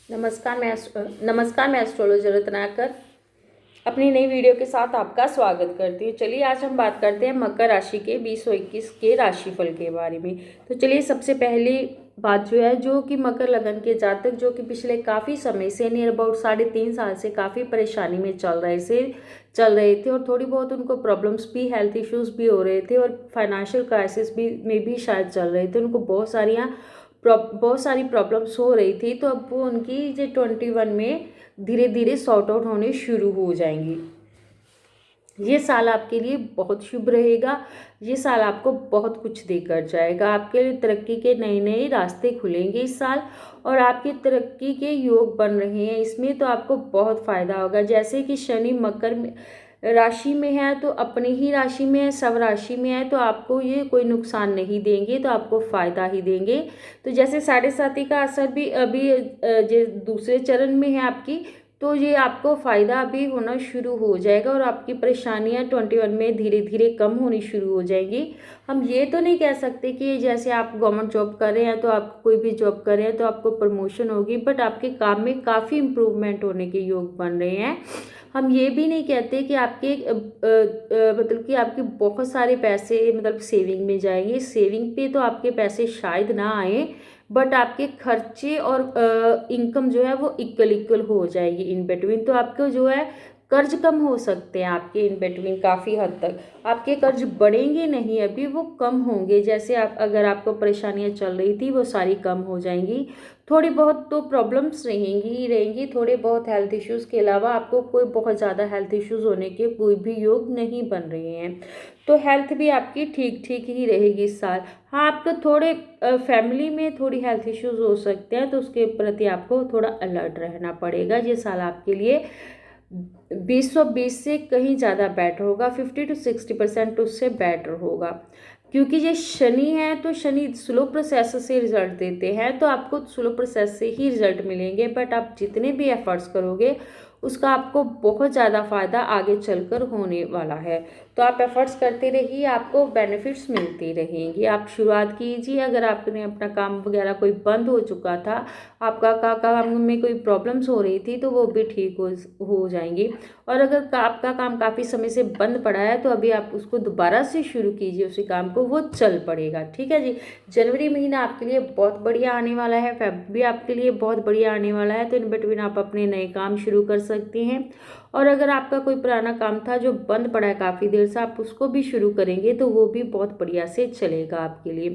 नमस्कार, मैं एस्ट्रोलॉजर रत्नाकर अपनी नई वीडियो के साथ आपका स्वागत करती हूँ। चलिए आज हम बात करते हैं मकर राशि के 2021 के राशिफल के बारे में। तो चलिए सबसे पहली बात जो है, जो कि मकर लगन के जातक जो कि पिछले काफ़ी समय से नियर अबाउट 3.5 साल से काफ़ी परेशानी में चल रहे थे और थोड़ी बहुत उनको प्रॉब्लम्स भी, हेल्थ इश्यूज़ भी हो रहे थे और फाइनेंशियल क्राइसिस में भी शायद चल रहे थे। उनको बहुत सारी प्रॉब्लम्स हो रही थी, तो अब वो उनकी जो 21 में धीरे धीरे सॉर्ट आउट होने शुरू हो जाएंगी। ये साल आपके लिए बहुत शुभ रहेगा। ये साल आपको बहुत कुछ देकर जाएगा। आपके लिए तरक्की के नए नए रास्ते खुलेंगे इस साल और आपकी तरक्की के योग बन रहे हैं इसमें, तो आपको बहुत फ़ायदा होगा। जैसे कि शनि मकर में राशि में है, तो अपनी ही राशि में है, सब राशि में है, तो आपको ये कोई नुकसान नहीं देंगे, तो आपको फ़ायदा ही देंगे। तो जैसे 7.5 का असर भी अभी जो दूसरे चरण में है आपकी, तो ये आपको फ़ायदा भी होना शुरू हो जाएगा और आपकी परेशानियां 21 में धीरे धीरे कम होनी शुरू हो जाएंगी। हम ये तो नहीं कह सकते कि जैसे आप गवर्नमेंट जॉब कर रहे हैं तो आप कोई भी जॉब कर रहे हैं तो आपको प्रमोशन होगी, बट आपके काम में काफ़ी इम्प्रूवमेंट होने के योग बन रहे हैं। हम ये भी नहीं कहते कि आपके मतलब कि आपके बहुत सारे पैसे मतलब सेविंग में जाएंगे। सेविंग पे तो आपके पैसे शायद ना आए, बट आपके खर्चे और इनकम जो है वो इक्वल हो जाएगी इन बिटवीन। तो आपको जो है कर्ज कम हो सकते हैं आपके इन बिटवीन काफ़ी हद तक। आपके कर्ज बढ़ेंगे नहीं, अभी वो कम होंगे। जैसे आप अगर आपको परेशानियां चल रही थी वो सारी कम हो जाएंगी। थोड़ी बहुत तो प्रॉब्लम्स रहेंगी ही रहेंगी, थोड़े बहुत हेल्थ इश्यूज़ के अलावा आपको कोई बहुत ज़्यादा हेल्थ इश्यूज़ होने के कोई भी योग नहीं बन रहे हैं। तो हेल्थ भी आपकी ठीक ठीक ही रहेगी इस साल। हाँ, आपको थोड़े फैमिली में थोड़ी हेल्थ इश्यूज़ हो सकते हैं, तो उसके प्रति आपको थोड़ा अलर्ट रहना पड़ेगा। ये साल आपके लिए 2020 से कहीं ज़्यादा बेटर होगा, 50 to 60% उससे बेटर होगा। क्योंकि ये शनि है, तो शनि स्लो प्रोसेस से रिजल्ट देते हैं, तो आपको स्लो प्रोसेस से ही रिजल्ट मिलेंगे, बट आप जितने भी एफर्ट्स करोगे उसका आपको बहुत ज़्यादा फ़ायदा आगे चलकर होने वाला है। तो आप एफर्ट्स करते रहिए, आपको बेनिफिट्स मिलती रहेंगी। आप शुरुआत कीजिए। अगर आपने अपना काम वगैरह कोई बंद हो चुका था, आपका काम में कोई प्रॉब्लम्स हो रही थी, तो वो भी ठीक हो जाएंगी। और अगर आपका काम काफ़ी समय से बंद पड़ा है, तो अभी आप उसको दोबारा से शुरू कीजिए, उसी काम को, वो चल पड़ेगा। ठीक है जी। जनवरी महीना आपके लिए बहुत बढ़िया आने वाला है, फेब भी आपके लिए बहुत बढ़िया आने वाला है। तो इन बिटवीन आप अपने नए काम शुरू कर सकते हैं। और अगर आपका कोई पुराना काम था जो बंद पड़ा है काफ़ी देर से, आप उसको भी शुरू करेंगे तो वो भी बहुत बढ़िया से चलेगा आपके लिए।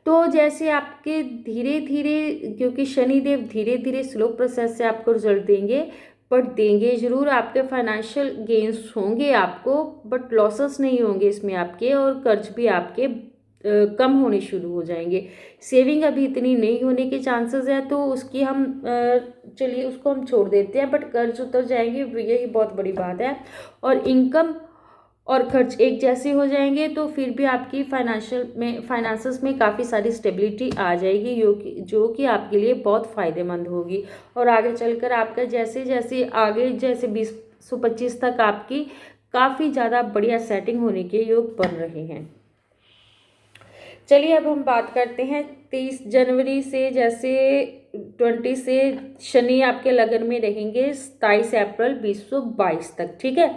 तो जैसे आपके धीरे धीरे, क्योंकि शनिदेव धीरे धीरे स्लो प्रोसेस से आपको रिजल्ट देंगे, बट देंगे ज़रूर। आपके फाइनेंशियल गेन्स होंगे आपको, बट लॉसेस नहीं होंगे इसमें आपके, और कर्ज भी आपके कम होने शुरू हो जाएंगे। सेविंग अभी इतनी नहीं होने के चांसेस है, तो उसकी हम चलिए उसको हम छोड़ देते हैं, बट कर्ज उतर जाएंगे, यही बहुत बड़ी बात है। और इनकम और खर्च एक जैसे हो जाएंगे, तो फिर भी आपकी फाइनेंसेस में काफ़ी सारी स्टेबिलिटी आ जाएगी, जो कि आपके लिए बहुत फ़ायदेमंद होगी। और आगे चलकर आपका जैसे जैसे आगे जैसे 2025 तक आपकी काफ़ी ज़्यादा बढ़िया सेटिंग होने के योग बन रहे हैं। चलिए अब हम बात करते हैं 23 जनवरी से, जैसे 20 से शनि आपके लगन में रहेंगे 27 अप्रैल 2022 तक। ठीक है।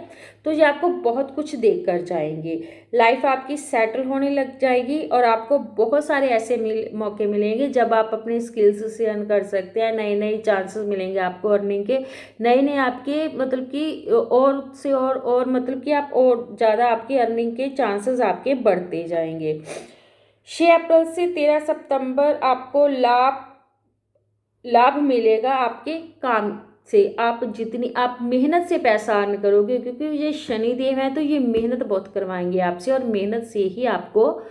तो ये आपको बहुत कुछ देकर जाएंगे। लाइफ आपकी सेटल होने लग जाएगी और आपको बहुत सारे ऐसे मौके मिलेंगे जब आप अपने स्किल्स से अर्न कर सकते हैं। नए नए चांसेस मिलेंगे आपको अर्निंग के, नए नए आपके मतलब कि और से और मतलब कि आप और ज़्यादा आपकी अर्निंग के चांसेस आपके बढ़ते जाएंगे। 6 अप्रैल से 13 सितंबर आपको लाभ मिलेगा आपके काम से। आप जितनी आप मेहनत से पैसा अर्न करोगे, क्योंकि ये शनिदेव है, तो ये मेहनत बहुत करवाएंगे आपसे और मेहनत से ही आपको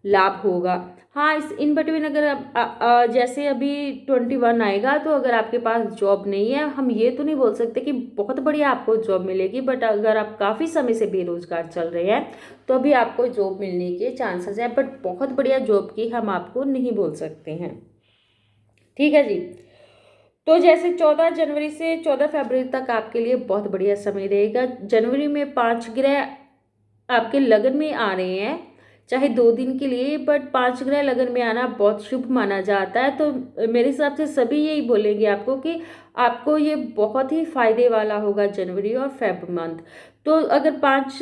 लाभ होगा। हाँ, इस इन बिटवीन अगर आप जैसे अभी 21 आएगा, तो अगर आपके पास जॉब नहीं है, हम ये तो नहीं बोल सकते कि बहुत बढ़िया आपको जॉब मिलेगी, बट अगर आप काफ़ी समय से बेरोजगार चल रहे हैं तो अभी आपको जॉब मिलने के चांसेस है, बट बहुत बढ़िया जॉब की हम आपको नहीं बोल सकते हैं। ठीक है जी। तो जैसे 14 जनवरी से 14 फरवरी तक आपके लिए बहुत बढ़िया समय रहेगा। जनवरी में 5 ग्रह आपके लगन में आ रहे हैं। चाहे 2 दिन के लिए, बट 5 ग्रह लगन में आना बहुत शुभ माना जाता है। तो मेरे हिसाब से सभी यही बोलेंगे आपको कि आपको ये बहुत ही फायदे वाला होगा जनवरी और फेब मंथ। तो अगर 5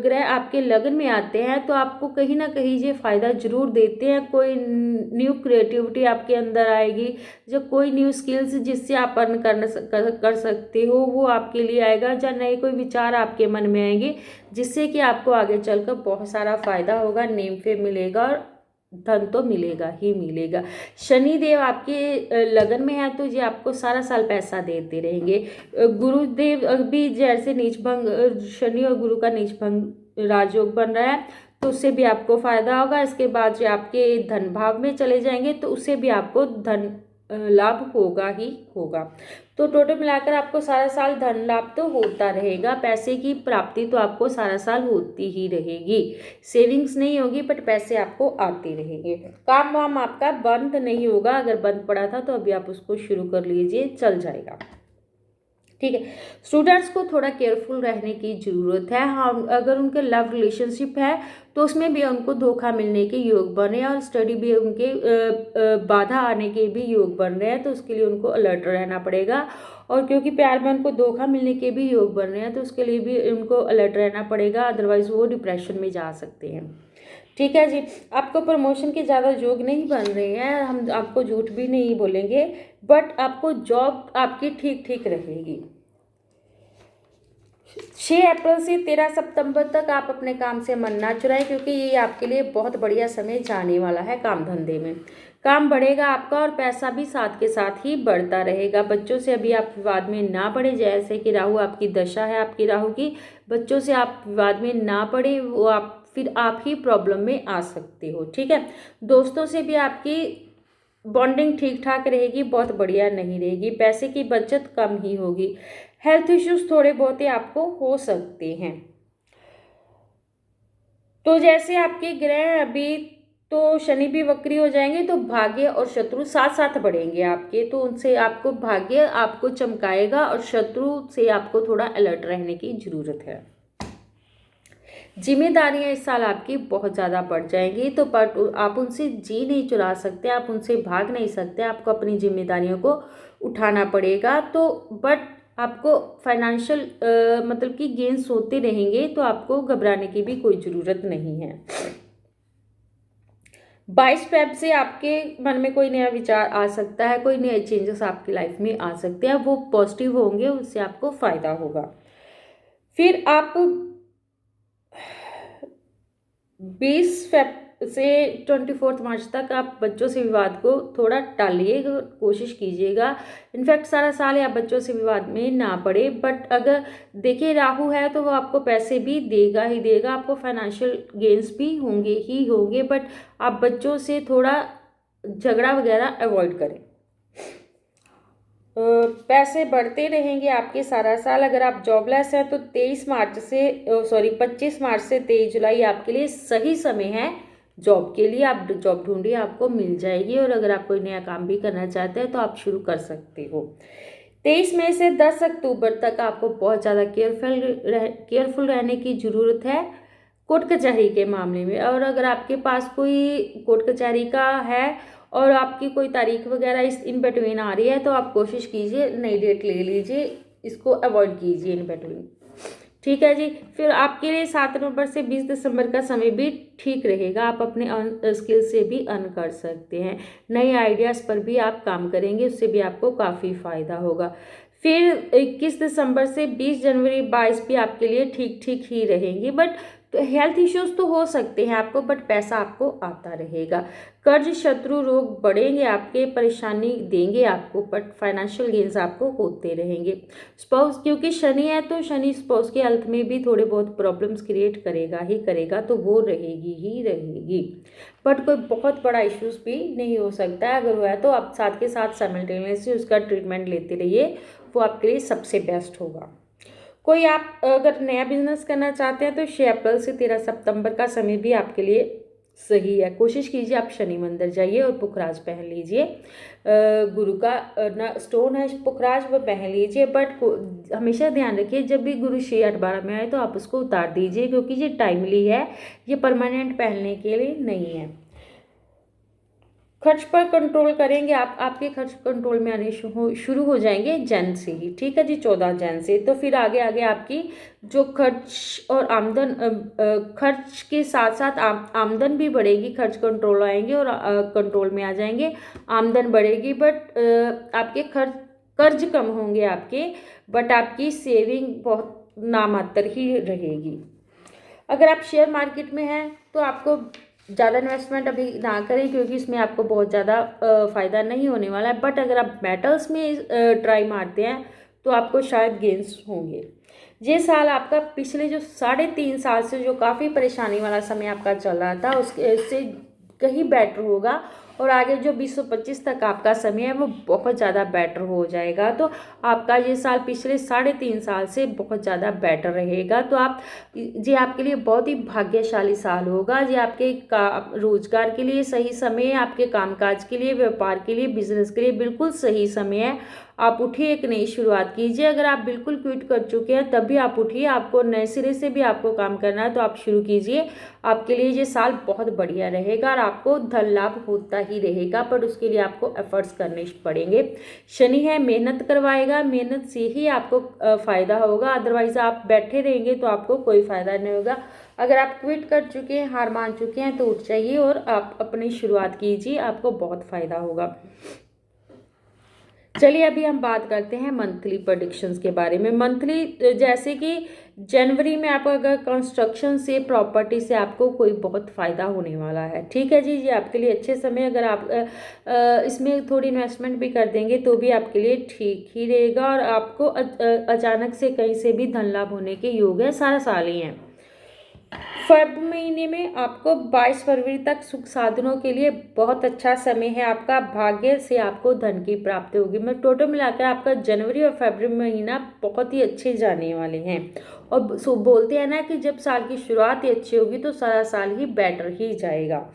ग्रह आपके लगन में आते हैं तो आपको कहीं ना कहीं ये फ़ायदा जरूर देते हैं। कोई न्यू क्रिएटिविटी आपके अंदर आएगी, जो कोई न्यू स्किल्स जिससे आप अर्न कर सकते हो वो आपके लिए आएगा, या नए कोई विचार आपके मन में आएंगे जिससे कि आपको आगे चलकर बहुत सारा फ़ायदा होगा, नेम फेम मिलेगा और धन तो मिलेगा ही मिलेगा। शनि देव आपके लगन में है तो ये आपको सारा साल पैसा देते रहेंगे। गुरुदेव भी जैसे नीच भंग, शनि और गुरु का नीच भंग राजयोग बन रहा है तो उससे भी आपको फायदा होगा। इसके बाद जो आपके धन भाव में चले जाएंगे तो उससे भी आपको धन लाभ होगा ही होगा। तो टोटल मिलाकर आपको सारा साल धन लाभ तो होता रहेगा, पैसे की प्राप्ति तो आपको सारा साल होती ही रहेगी। सेविंग्स नहीं होगी बट पैसे आपको आते रहेंगे। काम वाम आपका बंद नहीं होगा, अगर बंद पड़ा था तो अभी आप उसको शुरू कर लीजिए, चल जाएगा। ठीक है, स्टूडेंट्स को थोड़ा केयरफुल रहने की ज़रूरत है। हाँ, अगर उनके लव रिलेशनशिप है तो उसमें भी उनको धोखा मिलने के योग बन रहे हैं और स्टडी भी उनके बाधा आने के भी योग बन रहे हैं, तो उसके लिए उनको अलर्ट रहना पड़ेगा। और क्योंकि प्यार में उनको धोखा मिलने के भी योग बन रहे हैं तो उसके लिए भी उनको अलर्ट रहना पड़ेगा, अदरवाइज वो डिप्रेशन में जा सकते हैं। ठीक है जी, आपको प्रमोशन के ज़्यादा योग नहीं बन रहे हैं, हम आपको झूठ भी नहीं बोलेंगे, बट आपको जॉब आपकी ठीक ठीक रहेगी। 6 अप्रैल से 13 सितंबर तक आप अपने काम से मन ना चुराएं, क्योंकि ये आपके लिए बहुत बढ़िया समय जाने वाला है। काम धंधे में काम बढ़ेगा आपका और पैसा भी साथ के साथ ही बढ़ता रहेगा। बच्चों से अभी आप विवाद में ना पड़े, जैसे कि राहु आपकी दशा है आपकी राहु की, बच्चों से आप विवाद में ना पड़े, वो फिर आप ही प्रॉब्लम में आ सकते हो। ठीक है, दोस्तों से भी आपकी बॉन्डिंग ठीक ठाक रहेगी, बहुत बढ़िया नहीं रहेगी। पैसे की बचत कम ही होगी। हेल्थ इश्यूज थोड़े बहुत ही आपको हो सकते हैं। तो जैसे आपके ग्रह अभी तो शनि भी वक्री हो जाएंगे तो भाग्य और शत्रु साथ साथ बढ़ेंगे आपके, तो उनसे आपको भाग्य आपको चमकाएगा और शत्रु से आपको थोड़ा अलर्ट रहने की जरूरत है। जिम्मेदारियां इस साल आपकी बहुत ज़्यादा बढ़ जाएंगी, तो बट आप उनसे जी नहीं चुरा सकते, आप उनसे भाग नहीं सकते, आपको अपनी जिम्मेदारियों को उठाना पड़ेगा। तो बट आपको फाइनेंशियल मतलब कि गेन्स होते रहेंगे, तो आपको घबराने की भी कोई ज़रूरत नहीं है। 22 फेब से आपके मन में कोई नया विचार आ सकता है, कोई नए चेंजेस आपकी लाइफ में आ सकते हैं, वो पॉजिटिव होंगे, उससे आपको फ़ायदा होगा। फिर आप 20 फेब से 24 मार्च तक आप बच्चों से विवाद को थोड़ा टालिए, कोशिश कीजिएगा। इनफैक्ट सारा साल आप बच्चों से विवाद में ना पड़े, बट अगर देखिए राहु है तो वो आपको पैसे भी देगा ही देगा, आपको फाइनेंशियल गेन्स भी होंगे ही होंगे, बट आप बच्चों से थोड़ा झगड़ा वगैरह अवॉइड करें। पैसे बढ़ते रहेंगे आपके सारा साल। अगर आप जॉबलेस हैं तो 25 मार्च से 23 जुलाई आपके लिए सही समय है जॉब के लिए। आप जॉब ढूंढिए, आपको मिल जाएगी, और अगर आप कोई नया काम भी करना चाहते हैं तो आप शुरू कर सकते हो। 23 मई से 10 अक्टूबर तक आपको बहुत ज़्यादा केयरफुल रहने की ज़रूरत है कोर्ट कचहरी के मामले में। और अगर आपके पास कोई कोर्ट कचहरी का है और आपकी कोई तारीख वगैरह इन बिटवीन आ रही है तो आप कोशिश कीजिए नई डेट ले लीजिए, इसको अवॉइड कीजिए इन बिटवीन। ठीक है जी, फिर आपके लिए 7 नवंबर से 20 दिसंबर का समय भी ठीक रहेगा। आप अपने स्किल से भी अर्न कर सकते हैं, नए आइडियाज़ पर भी आप काम करेंगे, उससे भी आपको काफ़ी फ़ायदा होगा। फिर 21 दिसंबर से 20 जनवरी 22 भी आपके लिए ठीक ठीक ही रहेंगी, बट तो हेल्थ इश्यूज तो हो सकते हैं आपको, बट पैसा आपको आता रहेगा। कर्ज शत्रु रोग बढ़ेंगे आपके, परेशानी देंगे आपको, बट फाइनेंशियल गेन्स आपको होते रहेंगे। स्पाउस क्योंकि शनि है तो शनि स्पाउस के हेल्थ में भी थोड़े बहुत प्रॉब्लम्स क्रिएट करेगा ही करेगा, तो वो रहेगी ही रहेगी, बट कोई बहुत बड़ा इश्यूज भी नहीं हो सकता है। अगर हुआ है तो आप साथ के साथ साइमल्टेनियसली उसका ट्रीटमेंट लेते रहिए, वो आपके लिए सबसे बेस्ट होगा। कोई आप अगर नया बिजनेस करना चाहते हैं तो 6 अप्रैल से 13 सितंबर का समय भी आपके लिए सही है। कोशिश कीजिए आप शनि मंदिर जाइए और पुखराज पहन लीजिए। गुरु का स्टोन है पुखराज, वो पहन लीजिए। बट हमेशा ध्यान रखिए जब भी गुरु 6-8-12 में आए तो आप उसको उतार दीजिए, क्योंकि ये टाइमली है, ये परमानेंट पहनने के लिए नहीं है। खर्च पर कंट्रोल करेंगे आप, आपके खर्च कंट्रोल में आने शुरू हो जाएंगे जैन से ही, ठीक है जी, 14 जैन से। तो फिर आगे आगे आपकी जो खर्च और आमदन, खर्च के साथ साथ आमदन भी बढ़ेगी, खर्च कंट्रोल आएंगे और कंट्रोल में आ जाएंगे, आमदन बढ़ेगी। बट आपके कर्ज कम होंगे आपके, बट आपकी सेविंग बहुत नामात्र ही रहेगी। अगर आप शेयर मार्केट में हैं तो आपको ज़्यादा इन्वेस्टमेंट अभी ना करें, क्योंकि इसमें आपको बहुत ज़्यादा फ़ायदा नहीं होने वाला है। बट अगर आप मेटल्स में ट्राई मारते हैं तो आपको शायद गेंस होंगे। ये साल आपका पिछले जो 3.5 साल से जो काफ़ी परेशानी वाला समय आपका चल रहा था उससे कहीं बेटर होगा, और आगे जो 2025 तक आपका समय है वो बहुत ज़्यादा बेटर हो जाएगा। तो आपका ये साल पिछले 3.5 साल से बहुत ज़्यादा बेटर रहेगा। तो ये आपके लिए बहुत ही भाग्यशाली साल होगा। ये आपके रोजगार के लिए सही समय है, आपके कामकाज के लिए, व्यापार के लिए, बिजनेस के लिए बिल्कुल सही समय है। आप उठिए, एक नई शुरुआत कीजिए। अगर आप बिल्कुल क्विट कर चुके हैं तब भी आप उठिए, आपको नए सिरे से भी आपको काम करना है तो आप शुरू कीजिए। आपके लिए ये साल बहुत बढ़िया रहेगा और आपको धन लाभ होता ही रहेगा, पर उसके लिए आपको एफर्ट्स करने पड़ेंगे। शनि है, मेहनत करवाएगा, मेहनत से ही आपको फ़ायदा होगा, अदरवाइज आप बैठे रहेंगे तो आपको कोई फ़ायदा नहीं होगा। अगर आप क्विट कर चुके हैं, हार मान चुके हैं तो उठ जाइए और आप अपनी शुरुआत कीजिए, आपको बहुत फ़ायदा होगा। चलिए अभी हम बात करते हैं मंथली प्रेडिक्शंस के बारे में। मंथली जैसे कि जनवरी में आप अगर कंस्ट्रक्शन से, प्रॉपर्टी से आपको कोई बहुत फ़ायदा होने वाला है, ठीक है जी, ये आपके लिए अच्छे समय। अगर आप इसमें थोड़ी इन्वेस्टमेंट भी कर देंगे तो भी आपके लिए ठीक ही रहेगा, और आपको अचानक से कहीं से भी धन लाभ होने के योग है, सारा साल ही है। फरवरी महीने में आपको 22 फरवरी तक सुख साधनों के लिए बहुत अच्छा समय है। आपका भाग्य से आपको धन की प्राप्ति होगी। मैं टोटल मिलाकर आपका जनवरी और फरवरी महीना बहुत ही अच्छे जाने वाले हैं। और बोलते हैं ना कि जब साल की शुरुआत ही अच्छी होगी तो सारा साल ही बेटर ही जाएगा।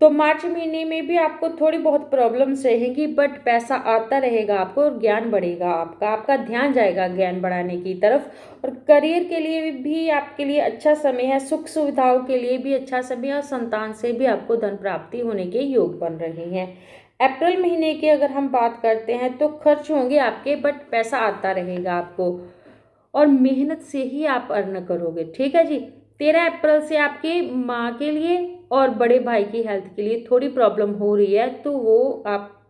तो मार्च महीने में भी आपको थोड़ी बहुत प्रॉब्लम्स रहेंगी, बट पैसा आता रहेगा आपको और ज्ञान बढ़ेगा आपका ध्यान जाएगा ज्ञान बढ़ाने की तरफ। और करियर के लिए भी आपके लिए अच्छा समय है, सुख सुविधाओं के लिए भी अच्छा समय है, और संतान से भी आपको धन प्राप्ति होने के योग बन रहे हैं। अप्रैल महीने की अगर हम बात करते हैं तो खर्च होंगे आपके, बट पैसा आता रहेगा आपको, और मेहनत से ही आप अर्न करोगे, ठीक है जी। 13 अप्रैल से आपकी माँ के लिए और बड़े भाई की हेल्थ के लिए थोड़ी प्रॉब्लम हो रही है, तो वो आप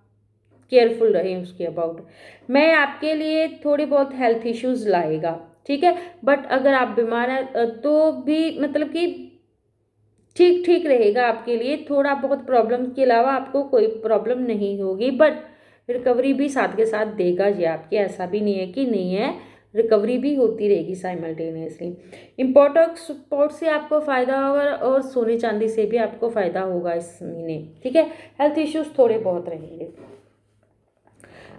केयरफुल रहें उसके अबाउट। मैं आपके लिए थोड़ी बहुत हेल्थ इश्यूज लाएगा, ठीक है, बट अगर आप बीमार हैं तो भी मतलब कि ठीक ठीक रहेगा आपके लिए। थोड़ा बहुत प्रॉब्लम के अलावा आपको कोई प्रॉब्लम नहीं होगी, बट रिकवरी भी साथ के साथ देगा ये आपके, ऐसा भी नहीं है कि नहीं है, रिकवरी भी होती रहेगी साइमल्टेनियसली। इम्पोर्ट और एक्सपोर्ट से आपको फ़ायदा होगा, और सोने चांदी से भी आपको फ़ायदा होगा इस महीने, ठीक है। हेल्थ इश्यूज थोड़े बहुत रहेंगे।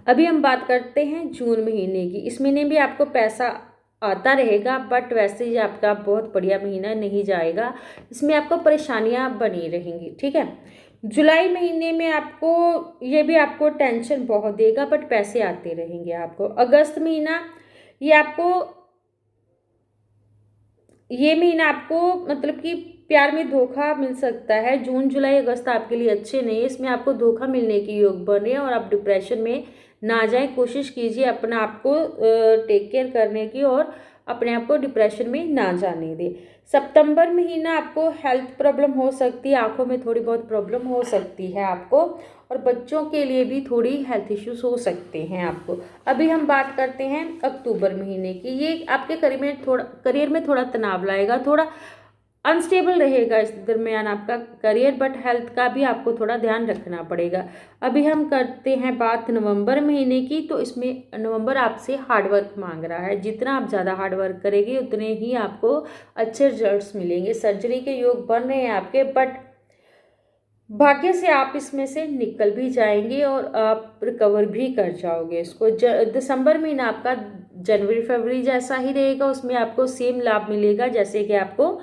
अभी हम बात करते हैं जून महीने की। इस महीने भी आपको पैसा आता रहेगा, बट वैसे ही आपका बहुत बढ़िया महीना नहीं जाएगा, इसमें आपको परेशानियां बनी रहेंगी, ठीक है। जुलाई महीने में आपको ये भी आपको टेंशन बहुत देगा, बट पैसे आते रहेंगे आपको। अगस्त महीना ये महीना आपको मतलब कि प्यार में धोखा मिल सकता है। जून जुलाई अगस्त आपके लिए अच्छे नहीं है, इसमें आपको धोखा मिलने की योग बन रहे हैं, और आप डिप्रेशन में ना जाएं। कोशिश कीजिए अपने आप को टेक केयर करने की, और अपने आप को डिप्रेशन में ना जाने दें। सितंबर महीना आपको हेल्थ प्रॉब्लम हो सकती है, आंखों में थोड़ी बहुत प्रॉब्लम हो सकती है आपको, और बच्चों के लिए भी थोड़ी हेल्थ इश्यूज हो सकते हैं आपको। अभी हम बात करते हैं अक्टूबर महीने की। ये आपके करियर में थोड़ा तनाव लाएगा, थोड़ा अनस्टेबल रहेगा इस दरमियान आपका करियर, बट हेल्थ का भी आपको थोड़ा ध्यान रखना पड़ेगा। अभी हम करते हैं बात नवंबर महीने की। तो इसमें नवंबर आपसे हार्डवर्क मांग रहा है, जितना आप ज़्यादा हार्डवर्क करेंगे उतने ही आपको अच्छे रिजल्ट्स मिलेंगे। सर्जरी के योग बन रहे हैं आपके, बट भाग्य से आप इसमें से निकल भी जाएंगे और आप रिकवर भी कर जाओगे इसको। दिसंबर महीना आपका जनवरी फरवरी जैसा ही रहेगा, उसमें आपको सेम लाभ मिलेगा जैसे कि आपको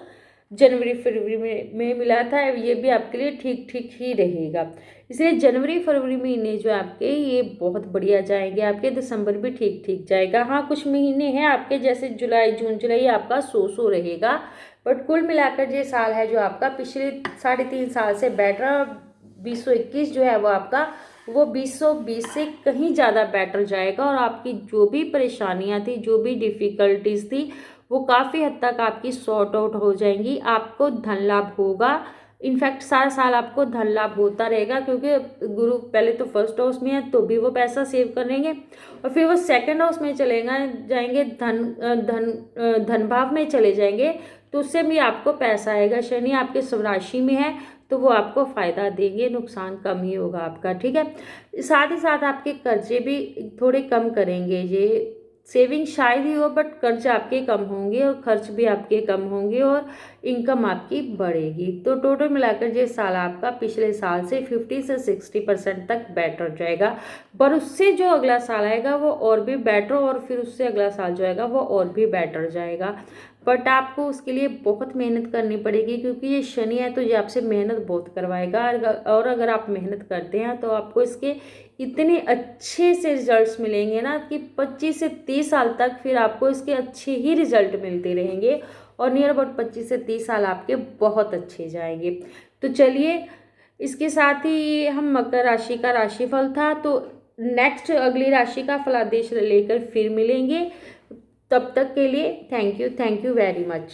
जनवरी फरवरी में मिला था, ये भी आपके लिए ठीक ठीक ही रहेगा। इसलिए जनवरी फरवरी महीने जो आपके ये बहुत बढ़िया जाएंगे आपके। दिसंबर भी ठीक ठीक जाएगा। हाँ, कुछ महीने हैं आपके जैसे जुलाई, जून जुलाई आपका सो रहेगा, बट कुल मिलाकर ये साल है जो आपका पिछले 3.5 साल से बेटर 2021 जो है वो आपका वो 2020 से कहीं ज़्यादा बेटर जाएगा। और आपकी जो भी परेशानियां थी, जो भी डिफ़िकल्टीज थी, वो काफ़ी हद तक आपकी सॉर्ट आउट हो जाएंगी। आपको धन लाभ होगा। इनफैक्ट सारा साल आपको धन लाभ होता रहेगा, क्योंकि गुरु पहले तो फर्स्ट हाउस में है तो भी वो पैसा सेव करेंगे, और फिर वो सेकंड हाउस में जाएंगे, धन भाव में चले जाएंगे, तो उससे भी आपको पैसा आएगा। शनि आपके स्वराशि में है तो वो आपको फ़ायदा देंगे, नुकसान कम ही होगा आपका, ठीक है। साथ ही साथ आपके कर्जे भी थोड़े कम करेंगे। ये सेविंग शायद ही हो, बट कर्ज आपके कम होंगे और खर्च भी आपके कम होंगे और इनकम आपकी बढ़ेगी। तो टोटल मिलाकर ये साल आपका पिछले साल से 50 से 60% तक बेटर जाएगा। पर उससे जो अगला साल आएगा वो और भी बेटर, और फिर उससे अगला साल जो आएगा वो और भी बेटर जाएगा। बट आपको उसके लिए बहुत मेहनत करनी पड़ेगी, क्योंकि ये शनि है तो ये आपसे मेहनत बहुत करवाएगा। और अगर आप मेहनत करते हैं तो आपको इसके इतने अच्छे से रिजल्ट्स मिलेंगे ना कि 25 से 30 साल तक फिर आपको इसके अच्छे ही रिजल्ट मिलते रहेंगे, और नियर अबाउट 25 से 30 साल आपके बहुत अच्छे जाएंगे। तो चलिए, इसके साथ ही हम मकर राशि का राशिफल था। तो नेक्स्ट अगली राशि का फलादेश लेकर फिर मिलेंगे। तब तक के लिए थैंक यू वेरी मच।